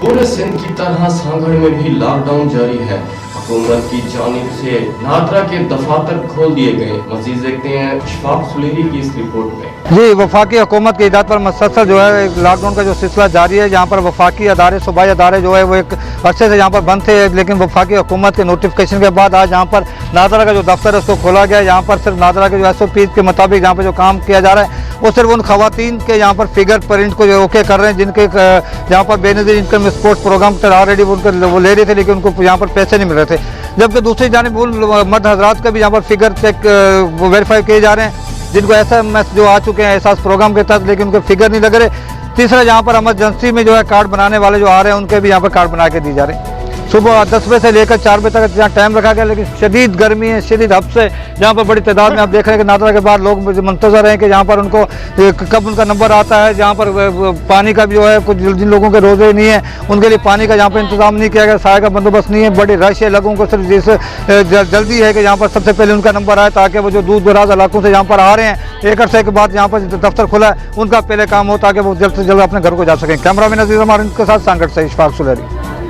पूरे सिंध की तरह सांगड़ में भी लॉकडाउन जारी है। हुकूमत की जानिब से नादरा के दफातर खोल दिए गए। मजीद देखते हैं इशफाक सुलेरी की इस रिपोर्ट में। जी, वफाकी हुकूमत की हिदायत पर मुसलसल जो है लॉकडाउन का जो सिलसिला जारी है, जहाँ पर वफाकी अदारे सूबाई अदारे जो है वो एक अरसे से यहाँ पर बंद थे, लेकिन वफाकी हुकूमत के नोटिफिकेशन के बाद आज यहाँ पर नादरा का जो दफ्तर है उसको खोला गया है। यहाँ पर सिर्फ नादरा के जो SOP के मुताबिक यहाँ पर जो काम किया जा रहा है वो सिर्फ उन खवातीन के यहाँ पर फिगर प्रिंट को जो ओके कर रहे हैं जिनके यहाँ पर Benazir income support programme already उनको वो ले रहे थे, लेकिन उनको यहाँ पर पैसे नहीं मिल रहे थे। जबकि दूसरी जानिब उन मर्द हजरात का भी यहाँ पर फिगर चेक वेरीफाई किए जा रहे हैं जिनको SMS जो आ चुके हैं एहसास प्रोग्राम के तहत, लेकिन उनके फिगर नहीं लग रहे। तीसरा, यहाँ पर इमरजेंसी में जो है कार्ड बनाने वाले जो आ रहे हैं उनके भी यहाँ पर कार्ड बना के दी जा रहे हैं। सुबह 10 बजे से लेकर 4 बजे तक यहाँ टाइम रखा गया, लेकिन शदीद गर्मी है, शदीद हब से यहाँ पर बड़ी तादाद में आप देख रहे हैं कि नादरा के बाद लोग मुंतज़र हैं कि यहाँ पर उनको कब उनका नंबर आता है। जहाँ पर पानी का भी जो है कुछ जिन लोगों के रोज़े नहीं है उनके लिए पानी का यहाँ पर इंतजाम नहीं किया गया, साय का बंदोबस्त नहीं है, बड़ी रश है, लोगों को सिर्फ जिस जल्दी है कि यहाँ पर सबसे पहले उनका नंबर आए ताकि वो जो दूर दराज इलाकों से यहाँ पर आ रहे हैं एक अरसे के बाद यहाँ पर दफ्तर खुला है उनका पहले काम हो ताकि वो जल्द से जल्द अपने घर को जा सकें। कैमरा मैन अजीज़ हमारे के साथ सांगड़ से इशफाक सुलेरी।